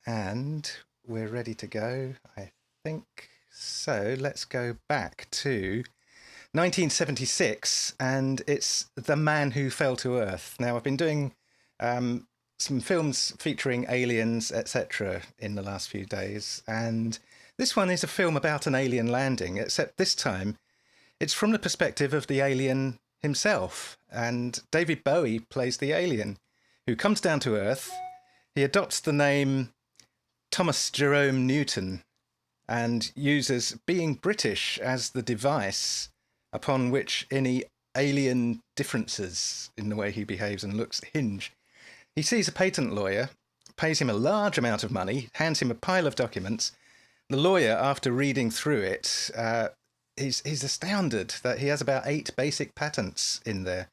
And we're ready to go, I think. So let's go back to 1976, and it's The Man Who Fell to Earth. Now, I've been doing some films featuring aliens, etc., in the last few days, and this one is a film about an alien landing, except this time it's from the perspective of the alien himself, and David Bowie plays the alien who comes down to Earth. He adopts the name Thomas Jerome Newton and uses being British as the device upon which any alien differences in the way he behaves and looks hinge. He sees a patent lawyer, pays him a large amount of money, hands him a pile of documents. The lawyer, after reading through it, he's astounded that he has about 8 basic patents in there.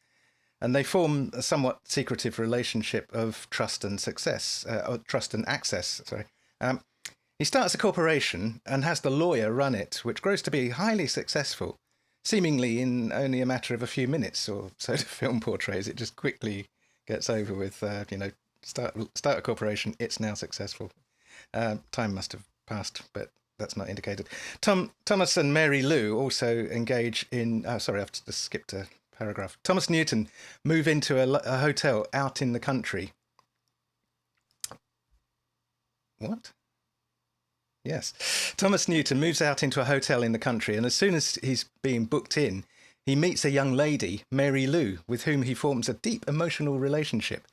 And they form a somewhat secretive relationship of trust and success, or trust and access, sorry. He starts a corporation and has the lawyer run it, which grows to be highly successful, seemingly in only a matter of a few minutes, or so the film portrays. It just quickly gets over with, start a corporation, it's now successful. Time must have passed, but that's not indicated. Thomas and Mary Lou also engage in... sorry, I've just skipped a paragraph. Thomas Newton move into a hotel out in the country. What? Yes. Thomas Newton moves out into a hotel in the country, and as soon as he's being booked in, he meets a young lady, Mary Lou, with whom he forms a deep emotional relationship.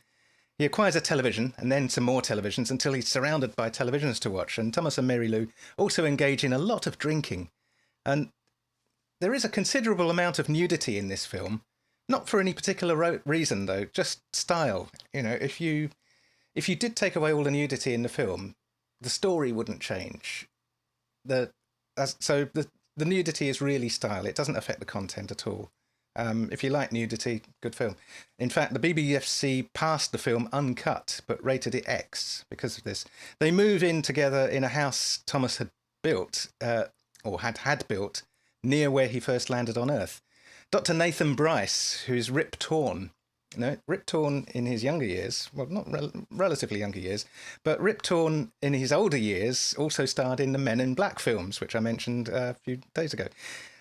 He acquires a television and then some more televisions until he's surrounded by televisions to watch, and Thomas and Mary Lou also engage in a lot of drinking. And there is a considerable amount of nudity in this film, not for any particular reason, though, just style. You know, if you did take away all the nudity in the film, the story wouldn't change. The nudity is really style. It doesn't affect the content at all. If you like nudity, good film. In fact, the BBFC passed the film uncut, but rated it X because of this. They move in together in a house Thomas had built, or had built, near where he first landed on Earth. Dr. Nathan Bryce, who's Rip Torn, Rip Torn in his younger years, well, not relatively younger years, but Rip Torn in his older years also starred in the Men in Black films, which I mentioned a few days ago.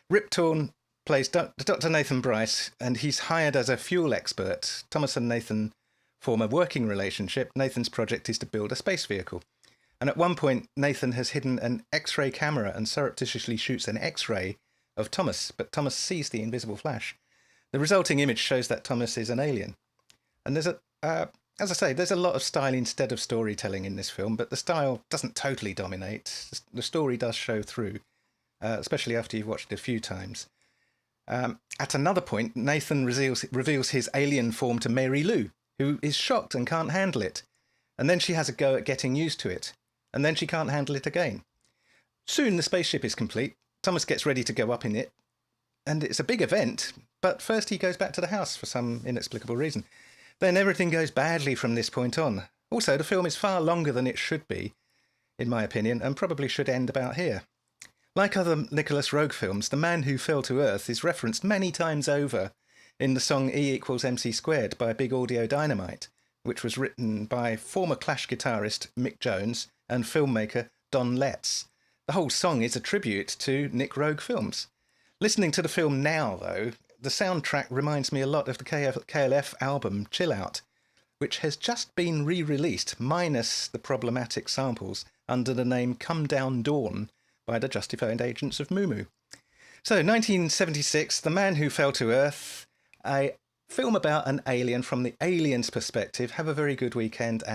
Rip Torn plays Dr. Nathan Bryce, and he's hired as a fuel expert. Thomas and Nathan form a working relationship. Nathan's project is to build a space vehicle. And at one point, Nathan has hidden an X-ray camera and surreptitiously shoots an X-ray of Thomas, but Thomas sees the invisible flash. The resulting image shows that Thomas is an alien. And there's as I say, there's a lot of style instead of storytelling in this film, but the style doesn't totally dominate. The story does show through, especially after you've watched it a few times. At another point, Nathan reveals his alien form to Mary Lou, who is shocked and can't handle it. And then she has a go at getting used to it. And then she can't handle it again. Soon the spaceship is complete. Thomas gets ready to go up in it. And it's a big event, but first he goes back to the house for some inexplicable reason. Then everything goes badly from this point on. Also, the film is far longer than it should be, in my opinion, and probably should end about here. Like other Nicholas Roeg films, The Man Who Fell to Earth is referenced many times over in the song E=mc² by Big Audio Dynamite, which was written by former Clash guitarist Mick Jones and filmmaker Don Letts. The whole song is a tribute to Nick Roeg films. Listening to the film now, though, the soundtrack reminds me a lot of the KLF album Chill Out, which has just been re-released, minus the problematic samples, under the name Come Down Dawn by the Justified Agents of Moo Moo. So, 1976, The Man Who Fell to Earth, a film about an alien from the alien's perspective. Have a very good weekend, and